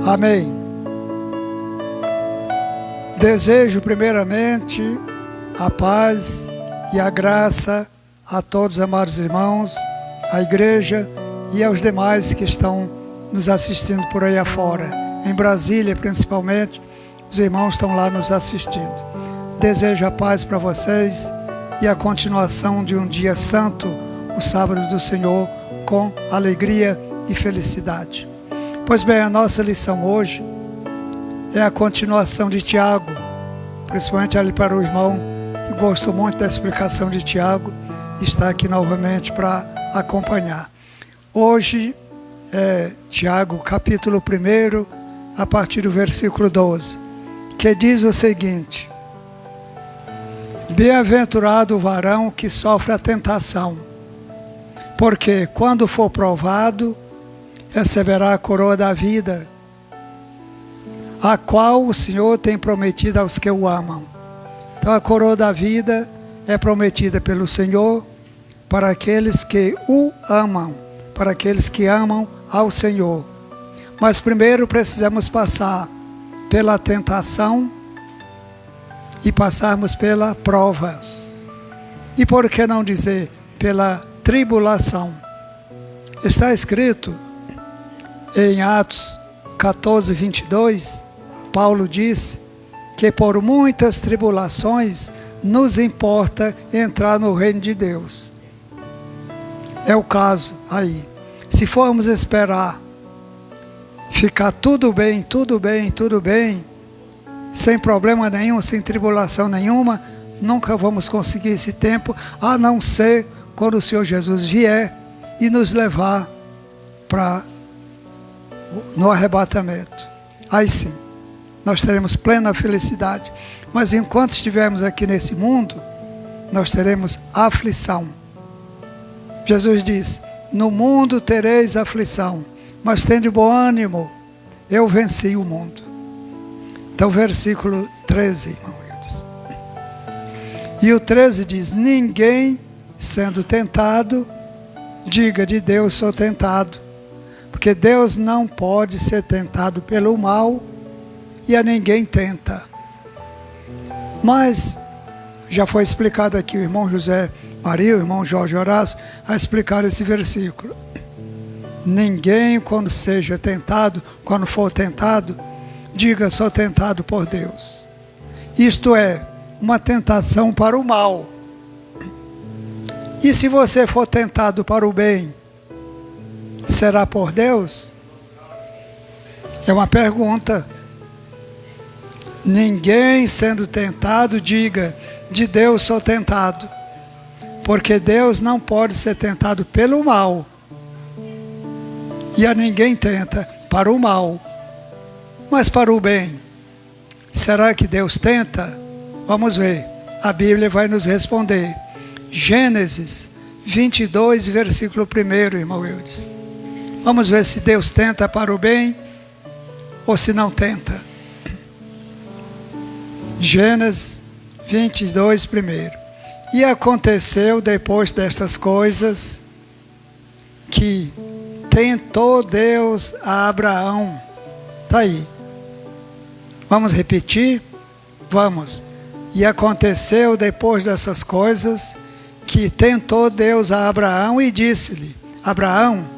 Amém. Desejo primeiramente a paz e a graça a todos, amados irmãos, à igreja e aos demais que estão nos assistindo por aí afora. Em Brasília, principalmente, os irmãos estão lá nos assistindo. Desejo a paz para vocês e a continuação de um dia santo, o sábado do Senhor, com alegria e felicidade. Pois bem, a nossa lição hoje é a continuação de Tiago, principalmente ali para o irmão que gostou muito da explicação de Tiago, está aqui novamente para acompanhar. Hoje é Tiago, capítulo 1, a partir do versículo 12, que diz o seguinte: Bem-aventurado o varão que sofre a tentação, porque quando for provado, receberá a coroa da vida, a qual o Senhor tem prometido aos que o amam. Então a coroa da vida é prometida pelo Senhor para aqueles que o amam, para aqueles que amam ao Senhor. Mas primeiro precisamos passar pela tentação e passarmos pela prova. E por que não dizer pela tribulação? Está escrito em Atos 14, 22, Paulo disse que por muitas tribulações nos importa entrar no reino de Deus. É o caso aí. Se formos esperar ficar tudo bem, sem problema nenhum, sem tribulação nenhuma, nunca vamos conseguir esse tempo, a não ser quando o Senhor Jesus vier e nos levar no arrebatamento. Aí sim, nós teremos plena felicidade. Mas enquanto estivermos aqui nesse mundo, nós teremos aflição. Jesus diz: no mundo tereis aflição, mas tende bom ânimo, eu venci o mundo. Então versículo 13, irmãos. E o 13 diz: ninguém sendo tentado, diga de Deus sou tentado. Porque Deus não pode ser tentado pelo mal e a ninguém tenta. Mas já foi explicado aqui, o irmão José Maria, o irmão Jorge Horácio, a explicar esse versículo. Ninguém, quando seja tentado, quando for tentado, diga sou tentado por Deus. Isto é, uma tentação para o mal. E se você for tentado para o bem, será por Deus? É uma pergunta. Ninguém sendo tentado, diga, de Deus sou tentado. Porque Deus não pode ser tentado pelo mal. E a ninguém tenta para o mal. Mas para o bem, será que Deus tenta? Vamos ver. A Bíblia vai nos responder. Gênesis 22, versículo 1, irmão Eudes. Vamos ver se Deus tenta para o bem ou se não tenta. Gênesis 22, 1. E aconteceu depois destas coisas que tentou Deus a Abraão. Está aí. Vamos repetir? Vamos. E aconteceu depois dessas coisas que tentou Deus a Abraão e disse-lhe: Abraão.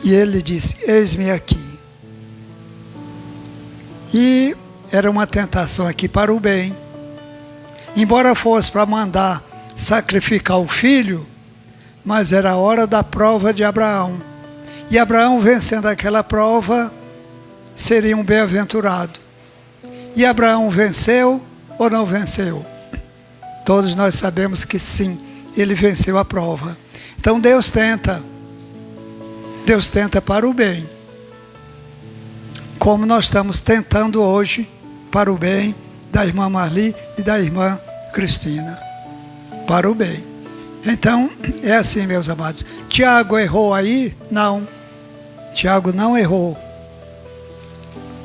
E ele disse: eis-me aqui. E era uma tentação aqui para o bem. Embora fosse para mandar sacrificar o filho, mas era a hora da prova de Abraão. E Abraão, vencendo aquela prova, seria um bem-aventurado. E Abraão venceu ou não venceu? Todos nós sabemos que sim, ele venceu a prova. Então Deus tenta. Deus tenta para o bem. Como nós estamos tentando hoje para o bem da irmã Marli e da irmã Cristina. Para o bem. Então, é assim, meus amados. Tiago errou aí? Não. Tiago não errou.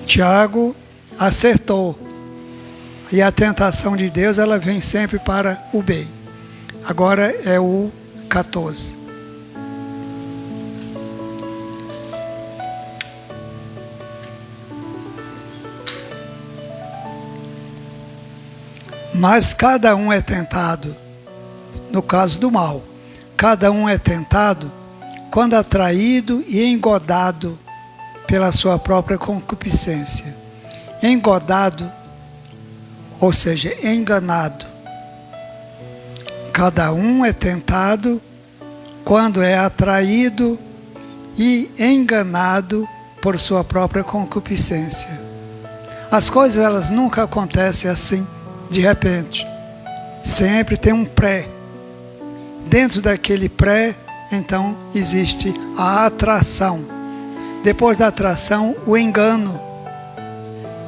Tiago acertou. E a tentação de Deus, ela vem sempre para o bem. Agora é o 14. Mas cada um é tentado, no caso do mal, cada um é tentado quando atraído e engodado pela sua própria concupiscência. Engodado, ou seja, enganado. Cada um é tentado quando é atraído e enganado por sua própria concupiscência. As coisas, elas nunca acontecem assim, de repente. Sempre tem um pré. Dentro daquele pré, então, existe a atração. Depois da atração, o engano.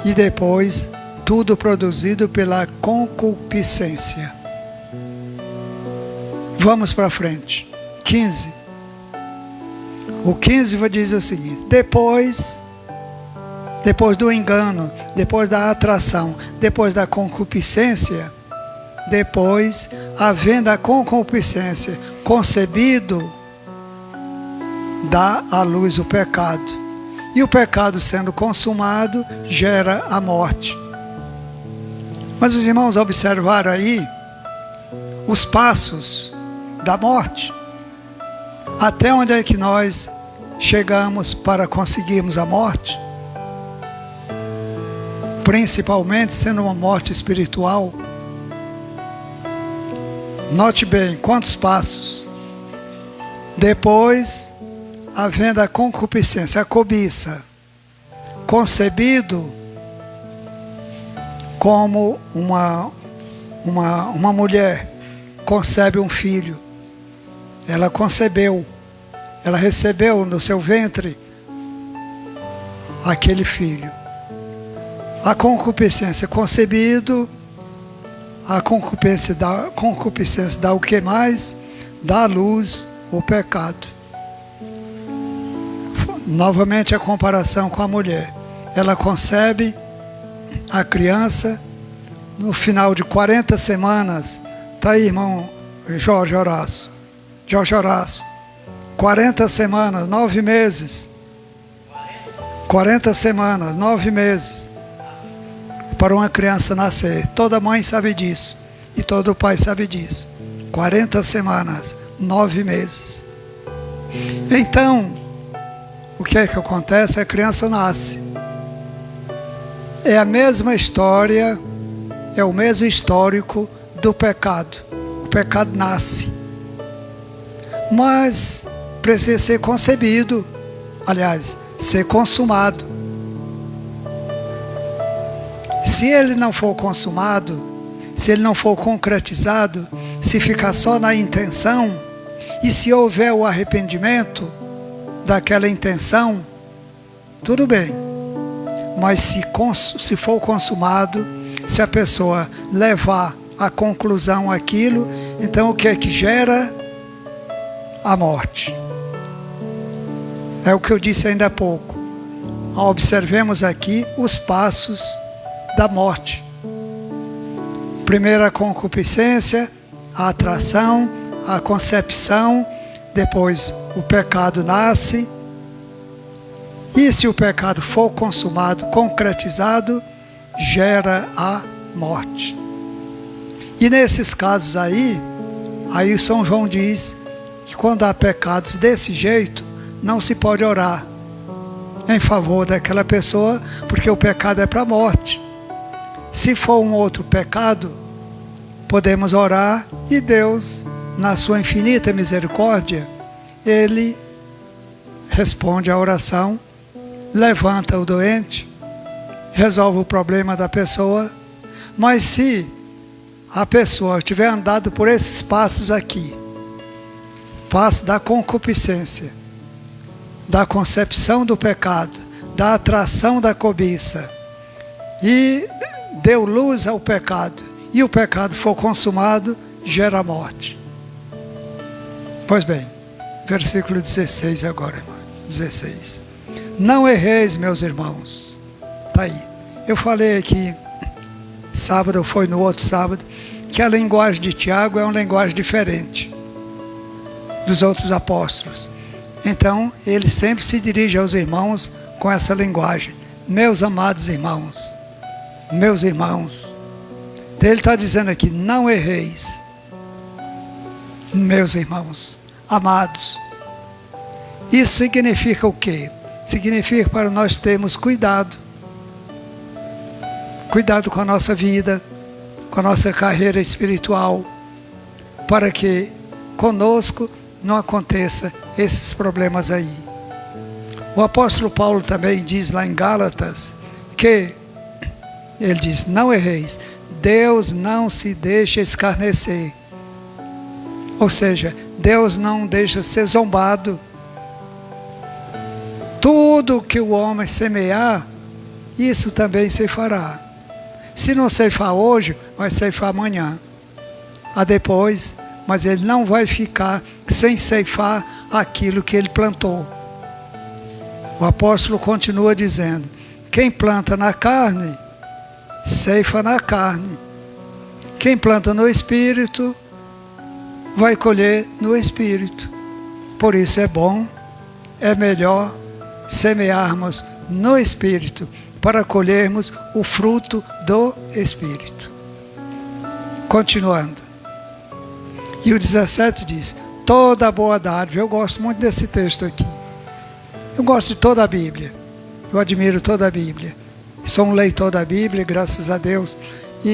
E depois, tudo produzido pela concupiscência. Vamos para frente. 15. O 15 diz o seguinte: depois do engano, depois da atração, depois da concupiscência, depois, havendo a concupiscência concebido, dá à luz o pecado. E o pecado sendo consumado, gera a morte. Mas os irmãos observaram aí os passos da morte. Até onde é que nós chegamos para conseguirmos a morte? Principalmente sendo uma morte espiritual. Note bem, quantos passos? Depois, havendo a concupiscência, a cobiça, concebido como uma mulher concebe um filho. Ela concebeu, ela recebeu no seu ventre aquele filho. A concupiscência concebido, a concupiscência dá o que mais? Dá à luz o pecado. Novamente a comparação com a mulher. Ela concebe a criança no final de 40 semanas. Está aí, irmão Jorge Horácio. 40 semanas, 9 meses. 40 semanas, 9 meses. Para uma criança nascer. Toda mãe sabe disso. E todo pai sabe disso. 40 semanas, 9 meses. Então, o que é que acontece? A criança nasce. É a mesma história, é o mesmo histórico do pecado. O pecado nasce. Mas precisa ser concebido. Aliás, ser consumado. Se ele não for consumado, se ele não for concretizado, se ficar só na intenção, e se houver o arrependimento daquela intenção, tudo bem. Mas se for consumado, se a pessoa levar à conclusão aquilo, então o que é que gera? A morte. É o que eu disse ainda há pouco. Observemos aqui os passos da morte. Primeiro a concupiscência, a atração, a concepção, depois o pecado nasce, e se o pecado for consumado, concretizado, gera a morte. E nesses casos aí o São João diz que quando há pecados desse jeito, não se pode orar em favor daquela pessoa, porque o pecado é para a morte. Se for um outro pecado, podemos orar e Deus, na sua infinita misericórdia, Ele responde à oração, levanta o doente, resolve o problema da pessoa. Mas se a pessoa tiver andado por esses passos aqui, passo da concupiscência, da concepção do pecado, da atração da cobiça, e deu luz ao pecado, e o pecado for consumado, gera a morte. Pois bem, versículo 16 agora, irmãos. 16. Não erreis, meus irmãos. Está aí. Eu falei aqui, sábado, ou foi no outro sábado, que a linguagem de Tiago é uma linguagem diferente dos outros apóstolos. Então, ele sempre se dirige aos irmãos com essa linguagem. Meus amados irmãos, Ele está dizendo aqui, não erreis. Meus irmãos, amados. Isso significa o quê? Significa para nós termos cuidado. Cuidado com a nossa vida, com a nossa carreira espiritual, para que conosco não aconteça esses problemas aí. O apóstolo Paulo também diz lá em Gálatas que, ele diz, não erreis, Deus não se deixa escarnecer. Ou seja, Deus não deixa ser zombado. Tudo que o homem semear, isso também se fará. Se não ceifar hoje, vai ceifar amanhã. A depois, mas ele não vai ficar sem ceifar aquilo que ele plantou. O apóstolo continua dizendo, quem planta na carne, ceifa na carne. Quem planta no Espírito, vai colher no Espírito. Por isso é bom, é melhor semearmos no Espírito, para colhermos o fruto do Espírito. Continuando. E o 17 diz, toda boa dádiva, eu gosto muito desse texto aqui. Eu gosto de toda a Bíblia. Eu admiro toda a Bíblia. Sou um leitor da Bíblia, graças a Deus.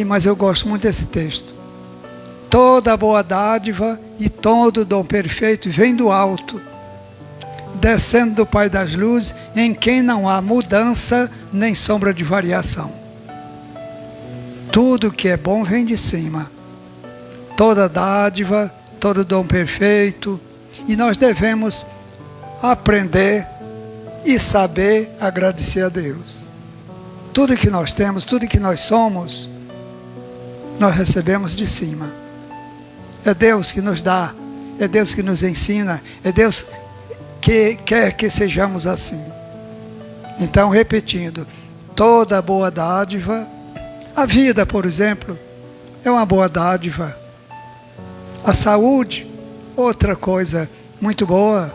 Mas eu gosto muito desse texto. Toda boa dádiva e todo dom perfeito vem do alto, descendo do Pai das luzes, em quem não há mudança nem sombra de variação. Tudo que é bom vem de cima. Toda dádiva, todo dom perfeito. E nós devemos aprender e saber agradecer a Deus. Tudo que nós temos, tudo que nós somos, nós recebemos de cima. É Deus que nos dá, é Deus que nos ensina, é Deus que quer que sejamos assim. Então, repetindo, toda boa dádiva, a vida, por exemplo, é uma boa dádiva. A saúde, outra coisa muito boa,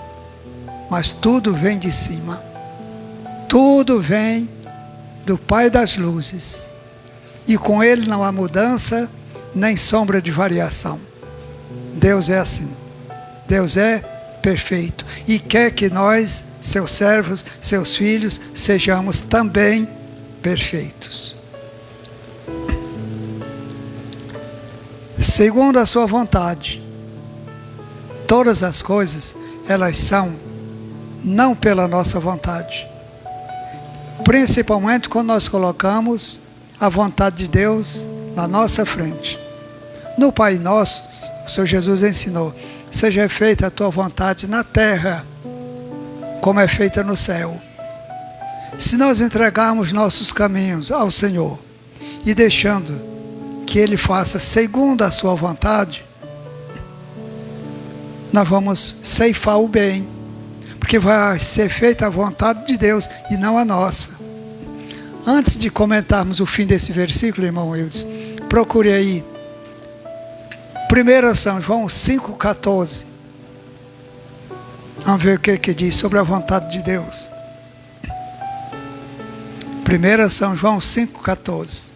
mas tudo vem de cima. Tudo vem do Pai das luzes. E com Ele não há mudança, nem sombra de variação. Deus é assim. Deus é perfeito. E quer que nós, seus servos, seus filhos, sejamos também perfeitos. Segundo a sua vontade. Todas as coisas, elas são não pela nossa vontade. Principalmente quando nós colocamos a vontade de Deus na nossa frente. No Pai Nosso, o Senhor Jesus ensinou, seja feita a tua vontade na terra, como é feita no céu. Se nós entregarmos nossos caminhos ao Senhor e deixando que Ele faça segundo a sua vontade, nós vamos ceifar o bem, porque vai ser feita a vontade de Deus e não a nossa. Antes de comentarmos o fim desse versículo, irmão Wilson, procure aí 1 São João 5,14. Vamos ver o que diz sobre a vontade de Deus. 1 São João 5,14.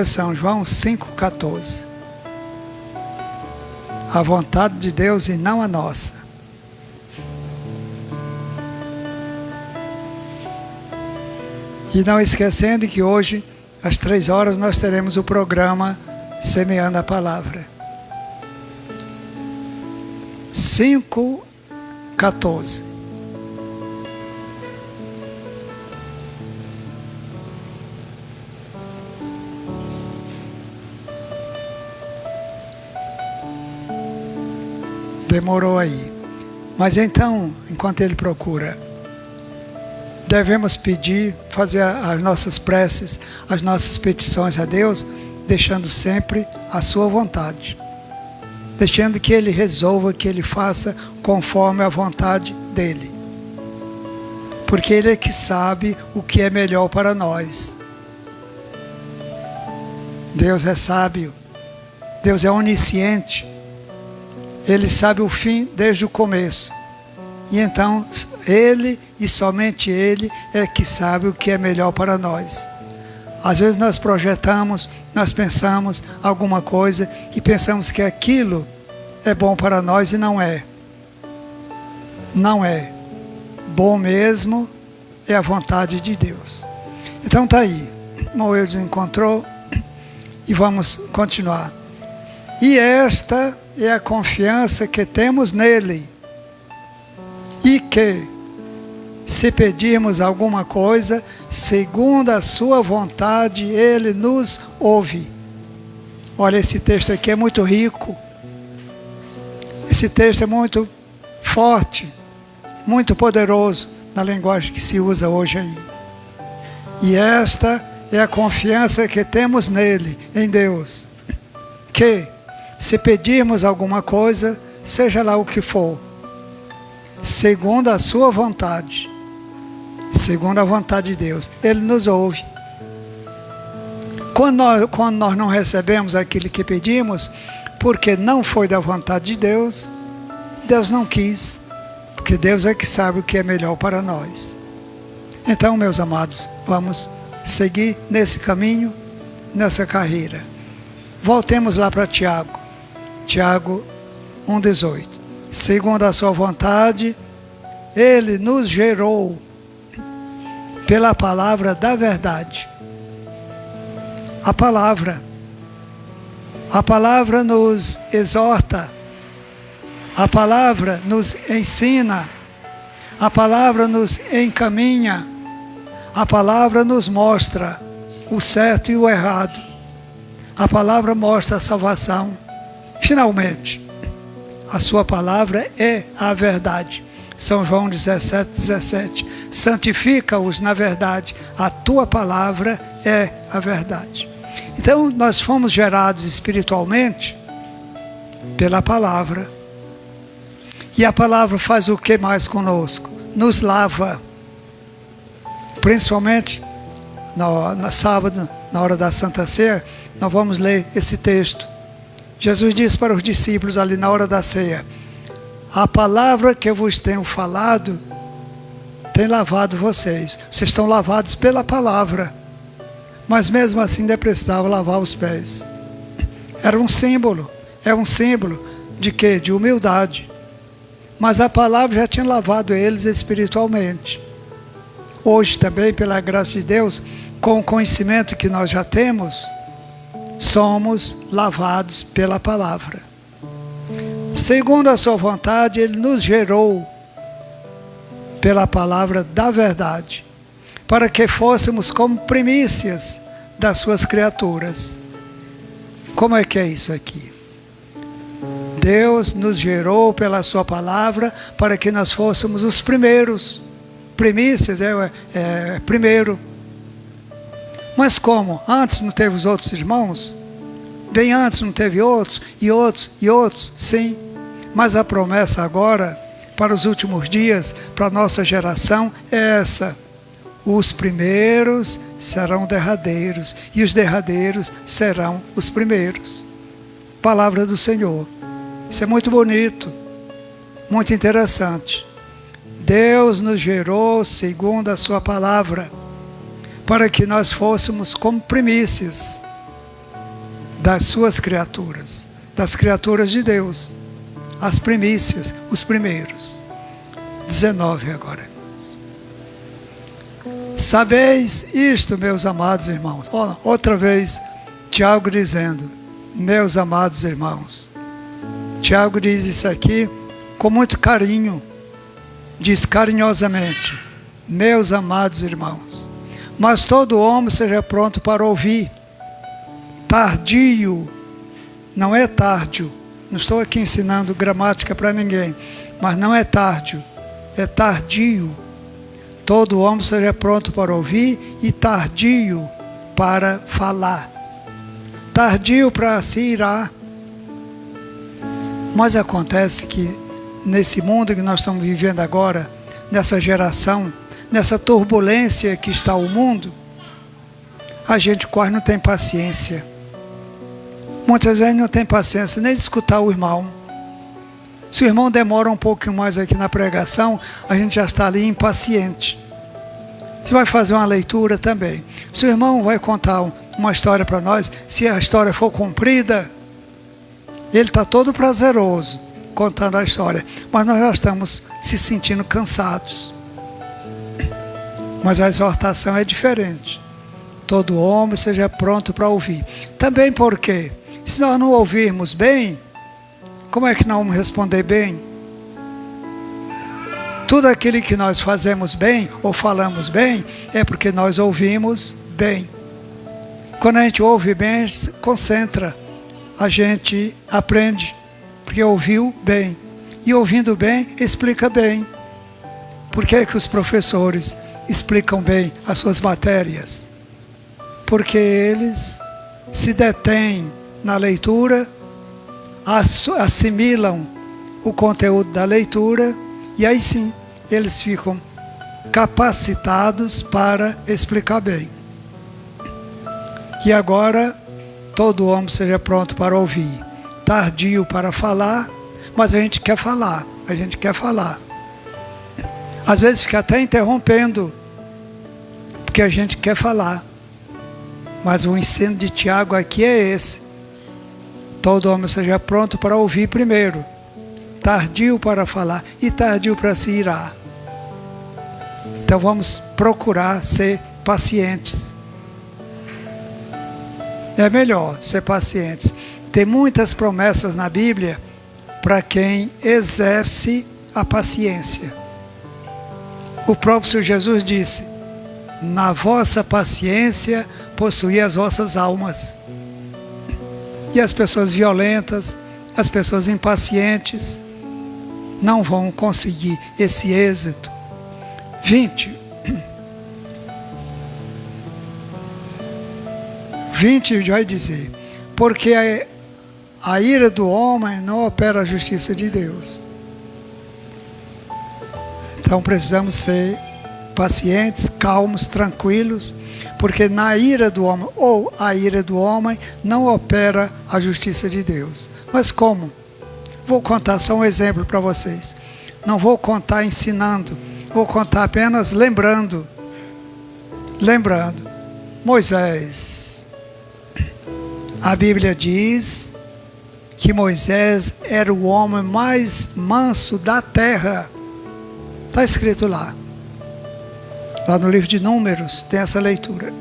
São João 5,14. A vontade de Deus e não a nossa. E não esquecendo que hoje, às 3 horas, nós teremos o programa Semeando a Palavra. 5,14. Demorou aí. Mas então, enquanto ele procura, devemos pedir, fazer as nossas preces, as nossas petições a Deus, deixando sempre a sua vontade. Deixando que Ele resolva, que Ele faça conforme a vontade dEle. Porque Ele é que sabe o que é melhor para nós. Deus é sábio. Deus é onisciente. Ele sabe o fim desde o começo. E então Ele e somente Ele é que sabe o que é melhor para nós. Às vezes nós projetamos, nós pensamos alguma coisa e pensamos que aquilo é bom para nós e não é. Não é. Bom mesmo é a vontade de Deus. Então está aí. Moedas encontrou e vamos continuar. E esta é a confiança que temos nele. E que, se pedirmos alguma coisa, segundo a sua vontade, Ele nos ouve. Olha, esse texto aqui é muito rico. Esse texto é muito forte, muito poderoso, na linguagem que se usa hoje aí. E esta é a confiança que temos nele, em Deus. Que, se pedirmos alguma coisa, seja lá o que for, segundo a sua vontade, segundo a vontade de Deus, Ele nos ouve. Quando nós não recebemos aquilo que pedimos, porque não foi da vontade de Deus, Deus não quis, porque Deus é que sabe o que é melhor para nós. Então, meus amados, vamos seguir nesse caminho, nessa carreira. Voltemos lá para Tiago. Tiago 1,18. Segundo a sua vontade, Ele nos gerou pela palavra da verdade. A palavra nos exorta, a palavra nos ensina, a palavra nos encaminha, a palavra nos mostra o certo e o errado. A palavra mostra a salvação. Finalmente, a sua palavra é a verdade. São João 17:17. Santifica-os na verdade. A tua palavra é a verdade. Então, nós fomos gerados espiritualmente pela palavra. E a palavra faz o que mais conosco? Nos lava. Principalmente no sábado, na hora da Santa Ceia, nós vamos ler esse texto. Jesus disse para os discípulos ali na hora da ceia: a palavra que eu vos tenho falado tem lavado vocês. Vocês estão lavados pela palavra. Mas mesmo assim ainda precisavam lavar os pés. Era um símbolo. É um símbolo de quê? De humildade. Mas a palavra já tinha lavado eles espiritualmente. Hoje também, pela graça de Deus, com o conhecimento que nós já temos, somos lavados pela palavra. Segundo a sua vontade, Ele nos gerou pela palavra da verdade, para que fôssemos como primícias das suas criaturas. Como é que é isso aqui? Deus nos gerou pela sua palavra para que nós fôssemos os primeiros. Primícias é primeiro. Mas como? Antes não teve os outros irmãos? Bem antes não teve outros, e outros, e outros? Sim. Mas a promessa agora, para os últimos dias, para a nossa geração, é essa: os primeiros serão derradeiros, e os derradeiros serão os primeiros. Palavra do Senhor. Isso é muito bonito, muito interessante. Deus nos gerou segundo a sua palavra, para que nós fôssemos como primícias das suas criaturas, das criaturas de Deus, as primícias, os primeiros. 19 agora. Sabeis isto, meus amados irmãos. Outra vez, Tiago dizendo, meus amados irmãos. Tiago diz isso aqui com muito carinho, diz carinhosamente, meus amados irmãos. Mas todo homem seja pronto para ouvir, tardio, não é tárdio. Não estou aqui ensinando gramática para ninguém, mas não é tárdio, é tardio. Todo homem seja pronto para ouvir e tardio para falar. Tardio para se irar. Mas acontece que nesse mundo que nós estamos vivendo agora, nessa geração, nessa turbulência que está o mundo, a gente quase não tem paciência. Muitas vezes não tem paciência nem de escutar o irmão. Se o irmão demora um pouquinho mais aqui na pregação, a gente já está ali impaciente. Você vai fazer uma leitura também. Se o irmão vai contar uma história para nós, se a história for comprida, ele está todo prazeroso contando a história, mas nós já estamos se sentindo cansados. Mas a exortação é diferente. Todo homem seja pronto para ouvir. Também porque, se nós não ouvirmos bem, como é que nós vamos responder bem? Tudo aquilo que nós fazemos bem ou falamos bem é porque nós ouvimos bem. Quando a gente ouve bem, a gente se concentra, a gente aprende, porque ouviu bem. E ouvindo bem, explica bem. Por que que os professores explicam bem as suas matérias? Porque eles se detêm na leitura, assimilam o conteúdo da leitura e aí sim eles ficam capacitados para explicar bem. E agora todo homem seja pronto para ouvir, tardio para falar, mas a gente quer falar, a gente quer falar. Às vezes fica até interrompendo, porque a gente quer falar. Mas o ensino de Tiago aqui é esse. Todo homem seja pronto para ouvir primeiro, tardio para falar e tardio para se irar. Então vamos procurar ser pacientes. É melhor ser pacientes. Tem muitas promessas na Bíblia para quem exerce a paciência. O próprio Senhor Jesus disse: na vossa paciência possuí as vossas almas. E as pessoas violentas, as pessoas impacientes, não vão conseguir esse êxito. 20 vai dizer: porque a ira do homem não opera a justiça de Deus. Então precisamos ser pacientes, calmos, tranquilos, porque na ira do homem, ou a ira do homem, não opera a justiça de Deus. Mas como? Vou contar só um exemplo para vocês. Não vou contar ensinando, vou contar apenas lembrando. Moisés. A Bíblia diz que Moisés era o homem mais manso da terra. Está escrito lá. Lá no livro de Números tem essa leitura.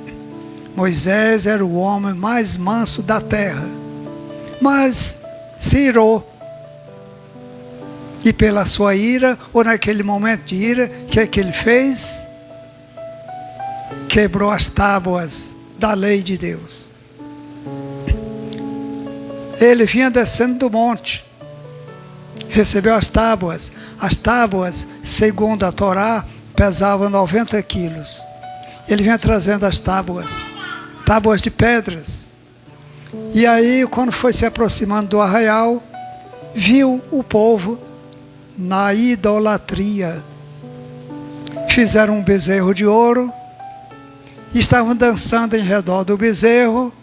Moisés era o homem mais manso da terra, mas se irou. E pela sua ira, ou naquele momento de ira, o que é que ele fez? Quebrou as tábuas da lei de Deus. Ele vinha descendo do monte, recebeu as tábuas. As tábuas, segundo a Torá, pesavam 90 quilos. Ele vinha trazendo as tábuas de pedras. E aí, quando foi se aproximando do arraial, viu o povo na idolatria. Fizeram um bezerro de ouro, estavam dançando em redor do bezerro,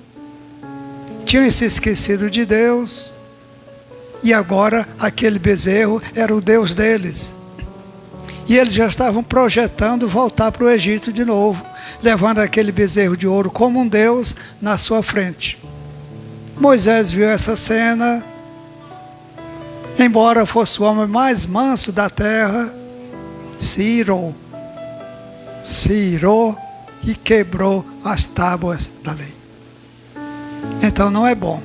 tinham se esquecido de Deus, e agora aquele bezerro era o Deus deles. E eles já estavam projetando voltar para o Egito de novo, levando aquele bezerro de ouro como um Deus na sua frente. Moisés viu essa cena, embora fosse o homem mais manso da terra, se irou e quebrou as tábuas da lei. Então não é bom,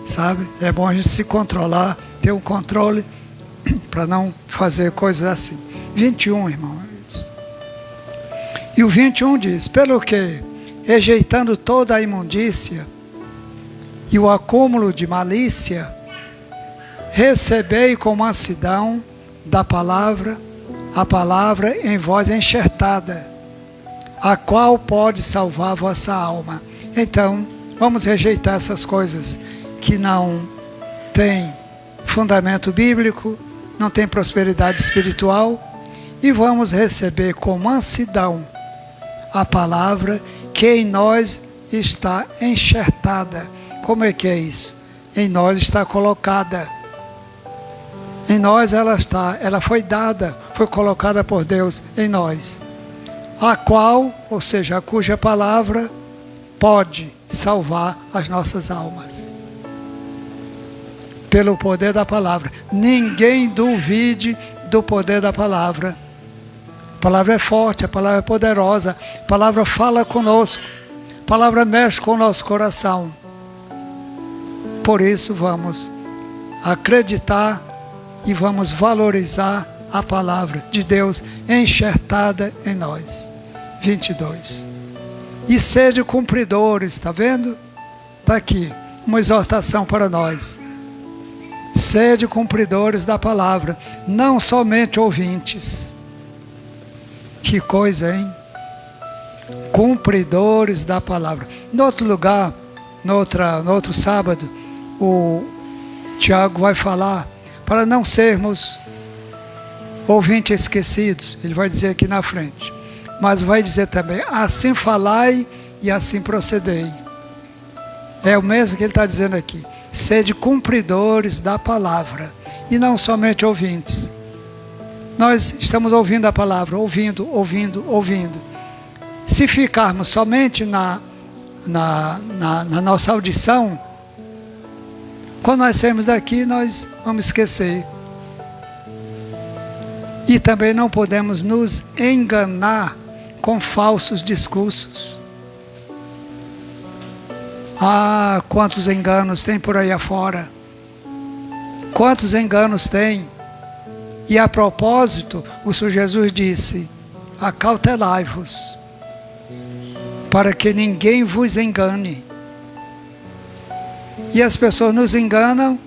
sabe? É bom a gente se controlar, ter um controle para não fazer coisas assim. 21, irmão. E o 21 diz: pelo que, rejeitando toda a imundícia e o acúmulo de malícia, recebei com mansidão da palavra, a palavra em voz enxertada, a qual pode salvar a vossa alma. Então, vamos rejeitar essas coisas que não têm fundamento bíblico, não têm prosperidade espiritual, e vamos receber com mansidão a palavra que em nós está enxertada. Como é que é isso? Em nós está colocada. Em nós ela está, ela foi dada, foi colocada por Deus em nós. A qual, ou seja, a cuja palavra pode salvar as nossas almas. Pelo poder da palavra. Ninguém duvide do poder da palavra. A palavra é forte, a palavra é poderosa, a palavra fala conosco, a palavra mexe com o nosso coração. Por isso vamos acreditar e vamos valorizar a palavra de Deus enxertada em nós. 22. E sede cumpridores, está vendo? Está aqui, uma exortação para nós. Sede cumpridores da palavra, não somente ouvintes. Que coisa, hein? Cumpridores da palavra. No outro lugar, no outro sábado, o Tiago vai falar para não sermos ouvintes esquecidos. Ele vai dizer aqui na frente. Mas vai dizer também, assim falai e assim procedei. É o mesmo que ele está dizendo aqui. Sede cumpridores da palavra e não somente ouvintes. Nós estamos ouvindo a palavra, ouvindo. Se ficarmos somente na nossa audição, quando nós sairmos daqui, nós vamos esquecer. E também não podemos nos enganar com falsos discursos. Ah, quantos enganos tem por aí afora. Quantos enganos tem. E a propósito, o Senhor Jesus disse, acautelai-vos, para que ninguém vos engane. E as pessoas nos enganam,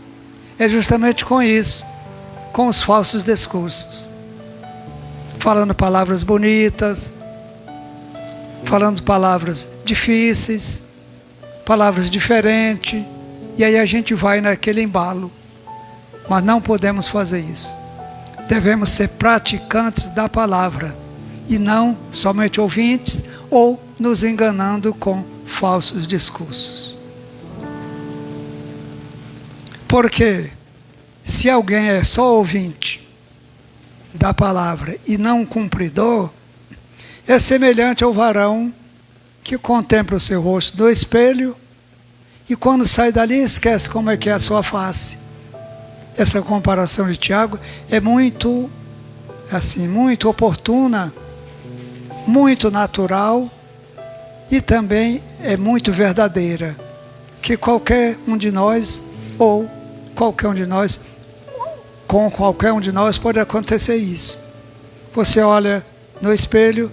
é justamente com isso, com os falsos discursos. Falando palavras bonitas, falando palavras difíceis, palavras diferentes, e aí a gente vai naquele embalo. Mas não podemos fazer isso. Devemos ser praticantes da palavra, e não somente ouvintes, ou nos enganando com falsos discursos. Porque se alguém é só ouvinte da palavra e não cumpridor, é semelhante ao varão que contempla o seu rosto no espelho e quando sai dali esquece como é que é a sua face. Essa comparação de Tiago é muito oportuna, muito natural e também é muito verdadeira, que qualquer um de nós, ou qualquer um de nós, com qualquer um de nós pode acontecer isso. Você olha no espelho,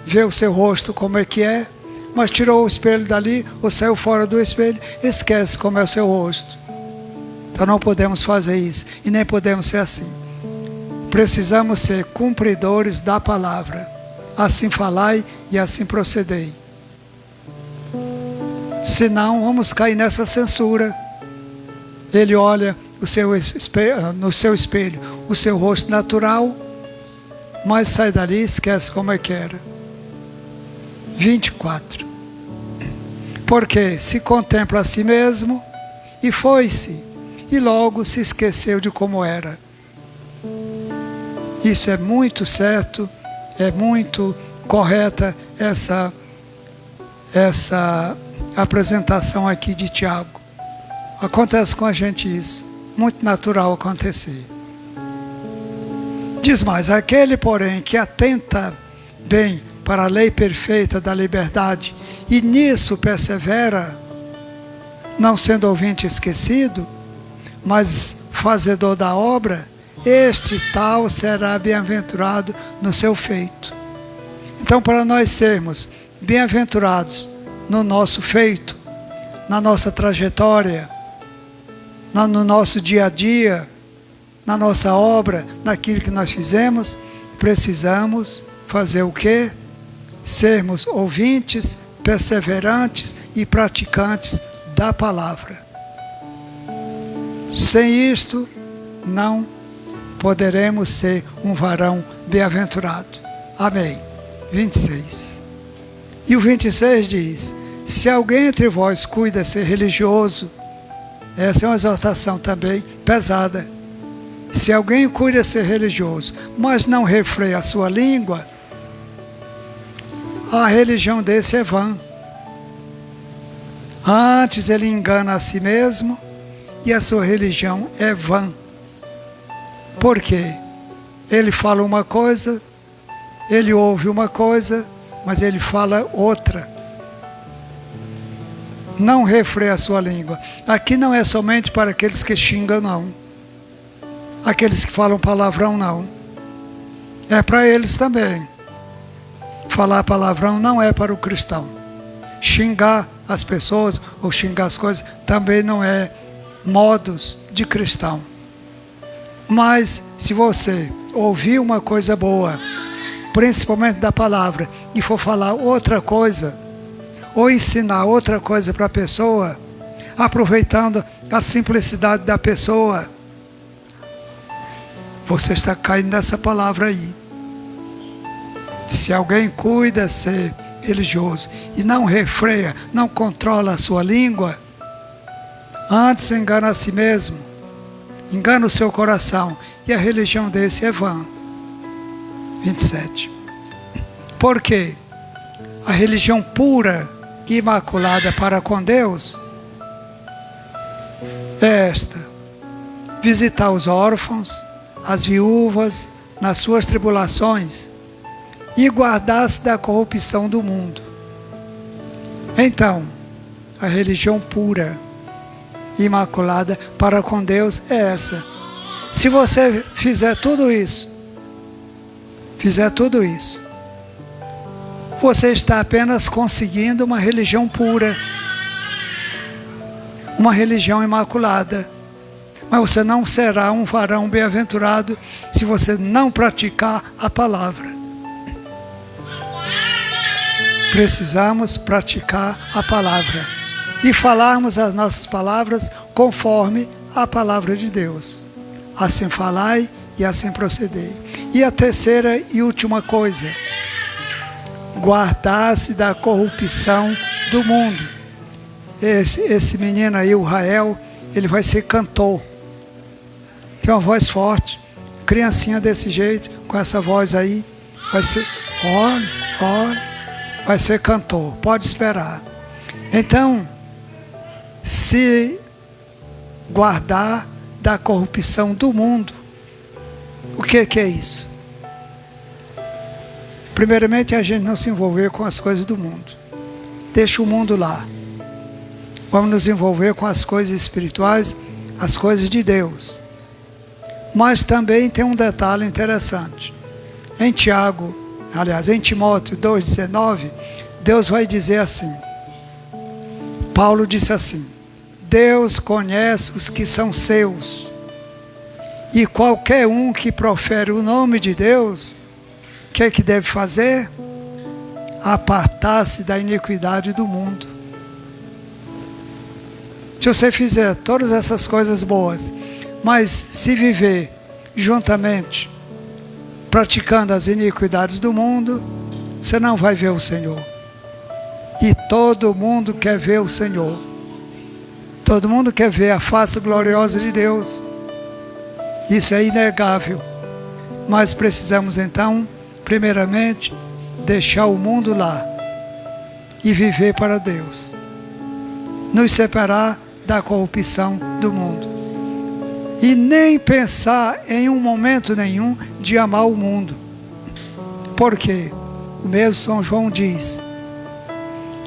vê o seu rosto como é que é, mas tirou o espelho dali, ou saiu fora do espelho, esquece como é o seu rosto. Então não podemos fazer isso, e nem podemos ser assim. Precisamos ser cumpridores da palavra. Assim falai e assim procedei. Senão vamos cair nessa censura. Ele olha no seu espelho o seu rosto natural, mas sai dali e esquece como é que era. 24. Porque se contempla a si mesmo e foi-se, e logo se esqueceu de como era. Isso é muito certo, é muito correta essa apresentação aqui de Tiago. Acontece com a gente isso, muito natural acontecer. Diz mais, aquele porém que atenta bem para a lei perfeita da liberdade e nisso persevera, não sendo ouvinte esquecido, mas fazedor da obra, este tal será bem-aventurado no seu feito. Então, para nós sermos bem-aventurados no nosso feito, na nossa trajetória, no nosso dia a dia, na nossa obra, naquilo que nós fizemos, precisamos fazer o quê? Sermos ouvintes, perseverantes e praticantes da palavra. Sem isto, não poderemos ser um varão bem-aventurado. Amém. 26. E o 26 diz, se alguém entre vós cuida ser religioso, essa é uma exortação também pesada. Se alguém cuida ser religioso, mas não refreia a sua língua, a religião desse é vã. Antes ele engana a si mesmo e a sua religião é vã. Por quê? Ele fala uma coisa, ele ouve uma coisa, mas ele fala outra. Não refreia a sua língua. Aqui não é somente para aqueles que xingam, não. Aqueles que falam palavrão, não. É para eles também. Falar palavrão não é para o cristão. Xingar as pessoas ou xingar as coisas também não é modos de cristão. Mas se você ouvir uma coisa boa, principalmente da palavra, e for falar outra coisa, ou ensinar outra coisa para a pessoa, aproveitando a simplicidade da pessoa, você está caindo nessa palavra aí. Se alguém cuida ser religioso e não refreia, não controla a sua língua, antes engana a si mesmo, engana o seu coração, e a religião desse é vã. 27. Por quê? A religião pura e imaculada para com Deus é esta: visitar os órfãos, as viúvas nas suas tribulações e guardar-se da corrupção do mundo. Então, a religião pura e imaculada para com Deus é essa. Se você fizer tudo isso, você está apenas conseguindo uma religião pura, uma religião imaculada. Mas você não será um varão bem-aventurado se você não praticar a palavra. Precisamos praticar a palavra e falarmos as nossas palavras conforme a palavra de Deus. Assim falai e assim procedei. E a terceira e última coisa: guardar-se da corrupção do mundo. Esse menino aí, o Rael, ele vai ser cantor. Tem uma voz forte. Criancinha desse jeito, com essa voz aí, vai ser, olha, vai ser cantor. Pode esperar. Então, se guardar da corrupção do mundo. O que é isso? Primeiramente, a gente não se envolver com as coisas do mundo. Deixa o mundo lá. Vamos nos envolver com as coisas espirituais, as coisas de Deus. Mas também tem um detalhe interessante. Em Timóteo 2,19, Deus vai dizer assim. Paulo disse assim: Deus conhece os que são seus, e qualquer um que profere o nome de Deus, o que é que deve fazer? Apartar-se da iniquidade do mundo. Se você fizer todas essas coisas boas, mas se viver juntamente, praticando as iniquidades do mundo, você não vai ver o Senhor. E todo mundo quer ver o Senhor. Todo mundo quer ver a face gloriosa de Deus. Isso é inegável. Mas precisamos então, primeiramente, deixar o mundo lá e viver para Deus. Nos separar da corrupção do mundo. E nem pensar em um momento nenhum de amar o mundo. Porque o mesmo São João diz: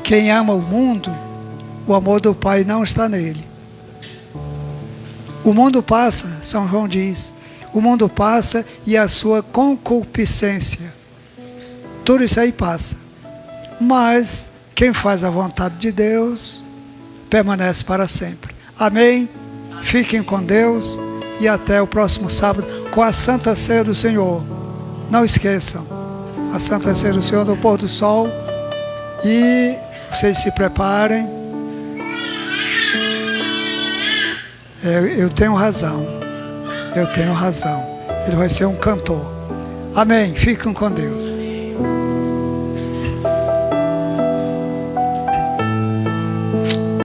quem ama o mundo, o amor do Pai não está nele. O mundo passa, São João diz, o mundo passa e a sua concupiscência. Tudo isso aí passa. Mas quem faz a vontade de Deus permanece para sempre. Amém? Fiquem com Deus e até o próximo sábado com a Santa Ceia do Senhor. Não esqueçam, a Santa Ceia do Senhor no pôr do sol. E vocês se preparem. Eu tenho razão. Ele vai ser um cantor. Amém. Fiquem com Deus.